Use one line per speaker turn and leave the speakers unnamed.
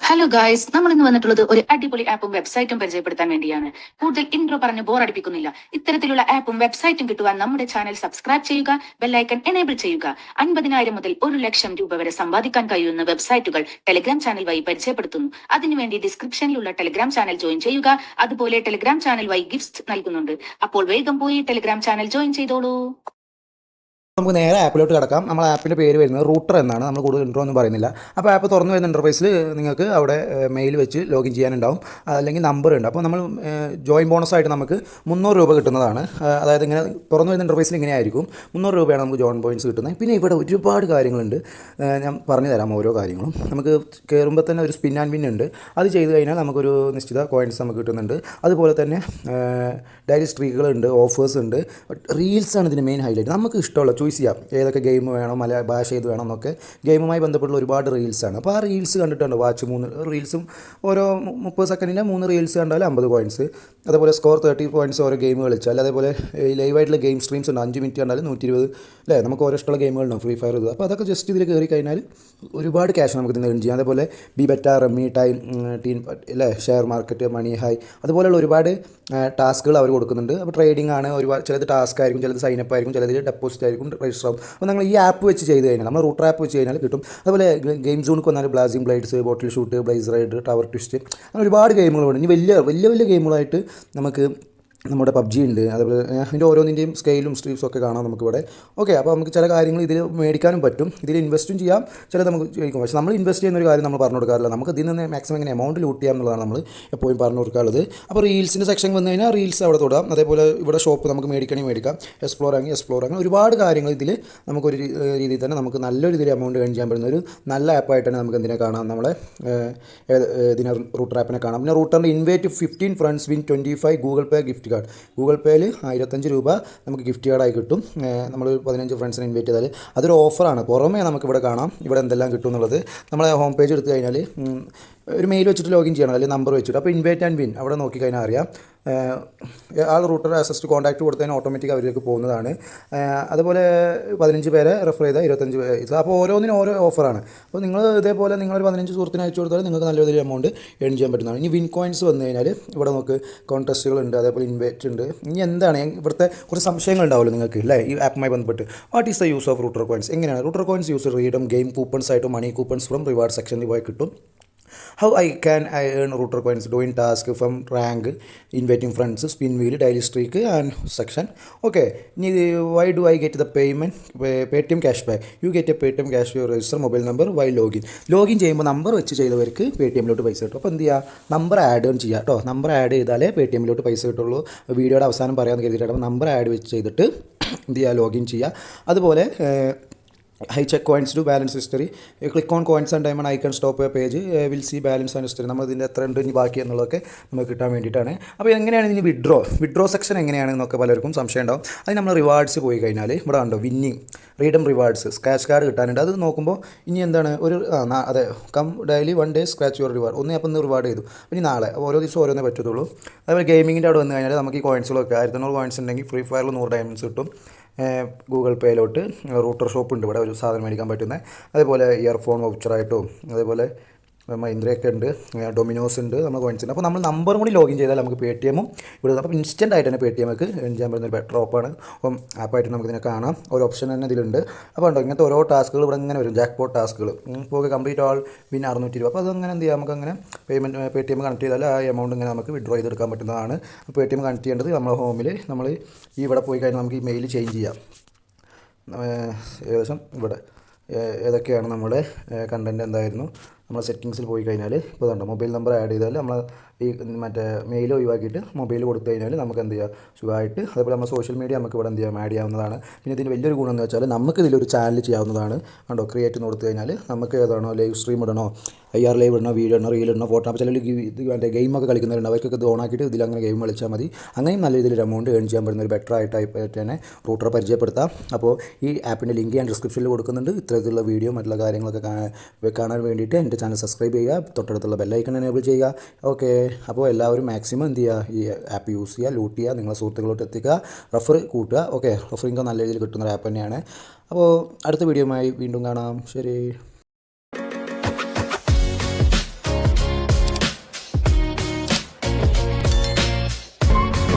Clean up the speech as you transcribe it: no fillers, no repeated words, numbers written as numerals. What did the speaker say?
Hello guys, നമ്മൾ ഇന്ന് വന്നിട്ടുള്ളത് ഒരു അടിപൊളി ആപ്പും വെബ്സൈറ്റും പരിചയപ്പെടുത്താൻ വേണ്ടിയാണ്. കൂടുതൽ ഇൻട്രോ പറഞ്ഞ് ബോറടിപ്പിക്കുന്നില്ല. ഇത്തരത്തിലുള്ള ആപ്പും വെബ്സൈറ്റും കിട്ടുവാൻ നമ്മുടെ ചാനൽ സബ്സ്ക്രൈബ് ചെയ്യുക, ബെല്ലൈക്കൺ എനേബിൾ ചെയ്യുക. 50,000 മുതൽ 1,00,000 രൂപ വരെ സമ്പാദിക്കാൻ കഴിയുന്ന വെബ്സൈറ്റുകൾ ടെലിഗ്രാം ചാനൽ വഴി പരിചയപ്പെടുത്തുന്നു. അതിനുവേണ്ടി ഡിസ്ക്രിപ്ഷനിലുള്ള ടെലിഗ്രാം ചാനൽ ജോയിൻ ചെയ്യുക. അതുപോലെ ടെലിഗ്രാം ചാനൽ വഴി ഗിഫ്റ്റ്സ് നൽകുന്നുണ്ട്. അപ്പോൾ വേഗം പോയി ടെലിഗ്രാം ചാനൽ ജോയിൻ ചെയ്തോളൂ.
നമുക്ക് നേരെ ആപ്പിലോട്ട് കിടക്കാം. നമ്മൾ ആപ്പിൻ്റെ പേര് വരുന്നത് റൂട്ടർ എന്നാണ്. നമ്മൾ കൂടുതൽ ഇൻട്രോ ഒന്നും പറയുന്നില്ല. അപ്പോൾ ആപ്പ് തുറന്നു വരുന്ന ഇൻ്റർഫേസിൽ നിങ്ങൾക്ക് അവിടെ മെയിൽ വെച്ച് ലോഗിൻ ചെയ്യാനുണ്ടാവും, അല്ലെങ്കിൽ നമ്പർ ഉണ്ട്. അപ്പോൾ നമ്മൾ ജോയിൻ ബോണസായിട്ട് നമുക്ക് 300 രൂപ കിട്ടുന്നതാണ്. അതായത് ഇങ്ങനെ തുറന്നു വരുന്ന ഇൻ്റർഫേസിൽ ഇങ്ങനെ ആയിരിക്കും. 300 രൂപയാണ് നമുക്ക് ജോയിൻ പോയിൻറ്റ്സ് കിട്ടുന്നത്. പിന്നെ ഇവിടെ ഒരുപാട് കാര്യങ്ങളുണ്ട്, ഞാൻ പറഞ്ഞു തരാം ഓരോ കാര്യങ്ങളും. നമുക്ക് കയറുമ്പോൾ തന്നെ ഒരു സ്പിൻ ആൻഡ് വിൻ ഉണ്ട്. അത് ചെയ്ത് കഴിഞ്ഞാൽ നമുക്കൊരു നിശ്ചിത കോയിൻസ് നമുക്ക് കിട്ടുന്നുണ്ട്. അതുപോലെ തന്നെ ഡയറി സ്ട്രീക്കുകളുണ്ട്, ഓഫേഴ്സ് ഉണ്ട്. റീൽസാണ് ഇതിൻ്റെ മെയിൻ ഹൈലൈറ്റ്. നമുക്ക് ഇഷ്ടമുള്ള ചൂസ് ചെയ്യാം, ഏതൊക്കെ ഗെയിം വേണം, ഭാഷ ഏത് വേണം എന്നൊക്കെ. ഗെയിമുമായി ബന്ധപ്പെട്ടുള്ള ഒരുപാട് റീൽസാണ്. അപ്പോൾ ആ റീൽസ് കണ്ടിട്ടുണ്ട്. വാച്ച് 3 റീൽസും ഓരോ 30 സെക്കൻഡിൻ്റെ 3 റീൽസ് കണ്ടാൽ 50 കോയിൻസ്. അതേപോലെ സ്കോർ 30 പോയിൻറ്റ്സ് ഓരോ ഗെയിം കളിച്ചാൽ. അതേപോലെ ലൈവായിട്ടുള്ള ഗെയിം സ്ട്രീംസ് ഉണ്ട്, 5 മിനിറ്റ് കണ്ടാൽ 120 അല്ലേ. നമുക്ക് ഓരോ ഇഷ്ടമുള്ള ഗെയിമുകളുണ്ടാവും, ഫ്രീ ഫയർ ഇത്. അപ്പോൾ അതൊക്കെ ജസ്റ്റ് ഇതിൽ കയറി കഴിഞ്ഞാൽ ഒരുപാട് ക്യാഷ് നമുക്ക് ഇതിന് ഏൺ ചെയ്യാം. അതേപോലെ B beta, rummy time, teen അല്ലേ, ഷെയർ മാർക്കറ്റ്, മണി ഹൈ, അതുപോലെയുള്ള ഒരുപാട് ടാസ്കുകൾ അവർ കൊടുക്കുന്നുണ്ട്. അപ്പോൾ ട്രേഡിംഗ് ആണ് ഒരുപാട്. ചിലത് ടാസ്ക് ആയിരിക്കും, ചിലത് സൈനപ്പ് ആയിരിക്കും, ചിലത് ഡെപ്പോസിറ്റ് ആയിരിക്കും, രജിസ്റ്റർ ആവും. അപ്പോൾ നിങ്ങൾ ഈ ആപ്പ് വെച്ച് ചെയ്ത് കഴിഞ്ഞാൽ, നമ്മൾ റൂട്ടർ ആപ്പ് വെച്ച് കഴിഞ്ഞാൽ കിട്ടും. അതുപോലെ ഗെയിം സോണിക്ക് വന്നാൽ blazing blades, bottle shoot, blaze ride, tower twist, അങ്ങനെ ഒരുപാട് ഗെയിമുകളുണ്ട്. ഇനി വലിയ വലിയ ഗെയിമുകളായിട്ട് നമുക്ക് നമ്മുടെ പബ്ജി ഉണ്ട്. അതുപോലെ അതിൻ്റെ ഓരോന്നിൻ്റെയും സ്കെയിലും സ്ട്രീംസും ഒക്കെ കാണാം നമുക്കിവിടെ. ഓക്കെ, അപ്പോൾ നമുക്ക് ചില കാര്യങ്ങൾ ഇതിൽ മേടിക്കാനും പറ്റും, ഇതിൽ ഇൻവെസ്റ്റും ചെയ്യാം, ചിലത് നമുക്ക് ചോദിക്കും. പക്ഷേ നമ്മൾ ഇൻവെസ്റ്റ് ചെയ്യുന്ന ഒരു കാര്യം നമ്മൾ പറഞ്ഞു കൊടുക്കാറില്ല. നമുക്ക് ഇതിൽ നിന്ന് മാക്സിമം എങ്ങനെ എമൗണ്ട് ലൂട്ട് ചെയ്യാം എന്നുള്ളതാണ് നമ്മൾ എപ്പോഴും പറഞ്ഞു കൊടുക്കാറുള്ളത്. അപ്പോൾ റീൽസിൻ്റെ സെക്ഷൻ വന്നു കഴിഞ്ഞാൽ റീൽസ് അവിടെ തൊടാം. അതേപോലെ ഇവിടെ ഷോപ്പ് നമുക്ക് മേടിക്കണമെങ്കിൽ മേടിക്കാം, എക്സ്പ്ലോർ അങ്ങനെ ഒരുപാട് കാര്യങ്ങൾ ഇതിൽ നമുക്കൊരു രീതിയിൽ തന്നെ നമുക്ക് നല്ലൊരു ഇതിൽ എമൗണ്ട് ഏൺ ചെയ്യാൻ പറ്റുന്ന ഒരു നല്ല ആപ്പായിട്ടാണ് നമുക്ക് എന്തിനെ കാണാം, നമ്മളെ ഇതിനെ റൂട്ടർ ആപ്പിനെ കാണാം. പിന്നെ റൂട്ടറിൻ്റെ ഇൻവൈറ്റ് 15 ഫ്രണ്ട്സ് വിൻ 25 ഗൂഗിൾ പേ ഗിഫ്റ്റ് കാർഡ്. ഗൂഗിൾ പേയിൽ 25 രൂപ നമുക്ക് ഗിഫ്റ്റ് കാർഡായി കിട്ടും. നമ്മൾ 15 ഫ്രണ്ട്സിനെ ഇൻവൈറ്റ് ചെയ്താൽ അതൊരു ഓഫറാണ്. പുറമേ നമുക്കിവിടെ കാണാം ഇവിടെ എന്തെല്ലാം കിട്ടും എന്നുള്ളത്. നമ്മളെ ഹോം പേജ് എടുത്തു കഴിഞ്ഞാൽ ഒരു മെയിൽ വെച്ചിട്ട് ലോഗിൻ ചെയ്യണം, അല്ലെങ്കിൽ നമ്പർ വെച്ചിട്ട്. അപ്പോൾ ഇൻവൈറ്റ് ആൻഡ് വിൻ അവിടെ നോക്കിക്കഴിഞ്ഞാൽ അറിയാം. ആൾ റൂട്ടർ അസിസ്റ്റ് കോൺടാക്റ്റ് കൊടുത്തതിന് ഓട്ടോമാറ്റിക് അവരിലേക്ക് പോകുന്നതാണ്. അതുപോലെ 15 പേരെ റെഫർ ചെയ്താൽ 25 പേര്. അപ്പോൾ ഓരോന്നിനും ഓരോ ഓഫറാണ്. അപ്പോൾ നിങ്ങൾ ഇതേപോലെ നിങ്ങളൊരു 15 സുഹൃത്തിന് അയച്ചു കൊടുത്താൽ നിങ്ങൾക്ക് നല്ലൊരു എമൗണ്ട് ഏൺ ചെയ്യാൻ പറ്റുന്നതാണ്. ഇനി വിൻ കോയിൻസ് വന്നു കഴിഞ്ഞാൽ ഇവിടെ നമുക്ക് കോൺടെസ്റ്റുകളുണ്ട്, അതേപോലെ ഇൻവൈറ്റ് ഉണ്ട്. ഇനി എന്താണ് ഇവിടുത്തെ കുറച്ച് സംശയങ്ങൾ ഉണ്ടാവുമല്ലോ നിങ്ങൾക്ക്, അല്ലേ, ഈ ആപ്പുമായി ബന്ധപ്പെട്ട്. What is the use of router coins? എങ്ങനെയാണ് router coins use? Redeem game coupons ആയിട്ടും മണി കൂപ്പൺസ് ഫ്രം റിവാർഡ് സെക്ഷനിൽ പോയി കിട്ടും. How can I earn router coins? Doing task from rank, inviting friends, spin wheel, daily streak and section. Okay, why do I get the payment? Paytm cashback. You get a Paytm cashback, register mobile number while login ചെയ്യുമ്പോൾ number വെച്ച് ചെയ്തവർക്ക് പേടിഎമ്മിലോട്ട് പൈസ കിട്ടും. അപ്പോൾ എന്ത് ചെയ്യുക, number add on ചെയ്യുക കേട്ടോ. നമ്പർ ആഡ് ചെയ്താലേ പേടിഎമ്മിലോട്ട് പൈസ കിട്ടുള്ളൂ. വീഡിയോയുടെ അവസാനം പറയാമെന്ന് കരുതിയിട്ട്. അപ്പോൾ നമ്പർ ആഡ് വെച്ച് ചെയ്തിട്ട് എന്ത് ചെയ്യുക, ലോഗിൻ ചെയ്യുക. അതുപോലെ I check coins to balance history. Click on coins and diamond icon, stop a page, will see balance and history. നമ്മൾ ഇതിൻ്റെ എത്ര ഉണ്ട് ഇനി ബാക്കി എന്നുള്ളതൊക്കെ നമുക്ക് കിട്ടാൻ വേണ്ടിയിട്ടാണ്. അപ്പോൾ എങ്ങനെയാണ് ഇനി വിഡ്രോ സെക്ഷൻ എങ്ങനെയാണെന്നൊക്കെ പലർക്കും സംശയം ഉണ്ടാവും. അത് നമ്മൾ റിവാർഡ്സ് പോയി കഴിഞ്ഞാൽ ഇവിടെ ഉണ്ടോ winning, redeem rewards, scratch card കിട്ടാനുണ്ട്. അത് നോക്കുമ്പോൾ ഇനി എന്താണ് ഒരു അതെ, come daily 1 day scratch your reward. അപ്പോൾ ഒന്ന് റിവാർഡ് ചെയ്തു, ഇനി നാളെ ഓരോ ദിവസം ഓരോന്നേ പറ്റത്തുള്ളൂ. അതുപോലെ ഗെയിമിങ്ങിൻ്റെ അവിടെ വന്നു കഴിഞ്ഞാൽ നമുക്ക് ഈ കോയിൻസുകളൊക്കെ 1500 കോയിൻസ് ഉണ്ടെങ്കിൽ ഫ്രീ ഫയറിൽ 100 ഡയമണ്ട്സ് കിട്ടും. ഗൂഗിൾ പേയിലോട്ട് റൂട്ടർ ഷോപ്പ് ഉണ്ട് ഇവിടെ, ഒരു സാധനം മേടിക്കാൻ പറ്റുന്നത്. അതേപോലെ ഇയർഫോൺ വൗച്ചറായിട്ടോ, അതേപോലെ മഹീന്ദ്രയൊക്കെ ഉണ്ട്, ഡൊമിനോസ് ഉണ്ട്, നമ്മൾ കോയിൻസ് ഉണ്ട്. അപ്പോൾ നമ്മൾ നമ്പറും കൂടി ലോഗിൻ ചെയ്താൽ നമുക്ക് പേടിഎമ്മും ഇവിടെ. അപ്പോൾ ഇൻസ്റ്റൻ്റ് ആയിട്ട് തന്നെ പേടിഎമ്മക്ക് ഏൺ ചെയ്യാൻ പറ്റുന്ന ഒരു ബെറ്റർ ഓപ്പാണ്. അപ്പം ആപ്പായിട്ട് നമുക്ക് ഇതിനെ കാണാം. ഒരു ഓപ്ഷൻ തന്നെ ഇതിലുണ്ട്. അപ്പോൾ ഉണ്ടോ ഇങ്ങനത്തെ ഓരോ ടാസ്കുകൾ ഇവിടെ ഇങ്ങനെ വരും, ജാക്ക് പോട്ട് ടാസ്കുകൾ. ഇപ്പോൾ കംപ്ലീറ്റ് ആൾ പിന്നെ 600 രൂപ. അപ്പോൾ അതങ്ങനെ എന്ത് ചെയ്യാം, നമുക്ക് അങ്ങനെ പേടിഎം കണക്ട് ചെയ്താൽ ആ എമൗണ്ട് ഇങ്ങനെ നമുക്ക് വിഡ്രോ ചെയ്തെടുക്കാൻ പറ്റുന്നതാണ്. പേടിഎം കണക്ട് ചെയ്യേണ്ടത് നമ്മുടെ ഹോമിൽ നമ്മൾ ഈ ഇവിടെ പോയി കഴിഞ്ഞാൽ നമുക്ക് ഈ മെയിൽ ചേഞ്ച് ചെയ്യാം. ഏകദേശം ഇവിടെ ഏതൊക്കെയാണ് നമ്മുടെ കണ്ടൻറ്റ് എന്തായിരുന്നു, നമ്മൾ സെറ്റിങ്സിൽ പോയി കഴിഞ്ഞാൽ ഇപ്പോൾ ഇതുണ്ട്, മൊബൈൽ നമ്പർ ആഡ് ചെയ്താൽ നമ്മൾ ഈ മറ്റേ മെയിൽ ഒഴിവാക്കിയിട്ട് മൊബൈൽ കൊടുത്തു കഴിഞ്ഞാൽ നമുക്ക് എന്ത് ചെയ്യാം, സുഖമായിട്ട്. അതേപോലെ നമ്മൾ സോഷ്യൽ മീഡിയ നമുക്ക് ഇവിടെ എന്ത് ചെയ്യാം, ആഡ് ചെയ്യാവുന്നതാണ്. പിന്നെ ഇതിന് വലിയൊരു ഗുണം എന്ന് വെച്ചാൽ നമുക്ക് ഇതിലൊരു ചാനൽ ചെയ്യാവുന്നതാണ്. കണ്ടോ, ക്രിയേറ്റ് എന്ന് കൊടുത്തു കഴിഞ്ഞാൽ നമുക്ക് ഏതാണോ ലൈവ് സ്ട്രീം ഇടണോ, IR ലൈവ് ഇടണോ, വീഡിയോ ഇടണോ, റീൽ ഇടണോ, ഫോട്ടോ. അപ്പോൾ ചില ഇത് മറ്റേ ഗെയിമൊക്കെ കളിക്കുന്നവരുണ്ട്, അവർക്കൊക്കെ ഇത് ഓണാക്കിയിട്ട് ഇതിലങ്ങനെ ഗെയിം കളിച്ചാൽ മതി. അങ്ങനെയും നല്ല രീതിയിൽ എമൗണ്ട് ഏൺ ചെയ്യാൻ പറ്റുന്ന ഒരു ബെറ്റർ ആയിട്ട് തന്നെ റൂട്ടർ പരിചയപ്പെടുത്താം. അപ്പോൾ ഈ ആപ്പിൻ്റെ ലിങ്ക് ഞാൻ ഡിസ്ക്രിപ്ഷനിൽ കൊടുക്കുന്നുണ്ട്. ഇത്തരത്തിലുള്ള വീഡിയോ മറ്റുള്ള കാര്യങ്ങളൊക്കെ കാണാൻ വേണ്ടിയിട്ട് എൻ്റെ ചാനൽ സബ്സ്ക്രൈബ് ചെയ്യുക, തൊട്ടടുത്തുള്ള ബെല്ലൈക്കൺ എനേബിൾ ചെയ്യുക. ഓക്കെ, അപ്പോൾ എല്ലാവരും മാക്സിമം എന്ത് ചെയ്യുക, ഈ ആപ്പ് യൂസ് ചെയ്യുക, ലൂട്ട് ചെയ്യുക, നിങ്ങളെ സുഹൃത്തുക്കളോട്ട് എത്തിക്കുക, റെഫർ കൂട്ടുക. ഓക്കെ, റെഫറിങ് നല്ല രീതിയിൽ കിട്ടുന്ന ഒരു ആപ്പ് തന്നെയാണ്. അപ്പോൾ അടുത്ത വീഡിയോയുമായി വീണ്ടും കാണാം. ശരി.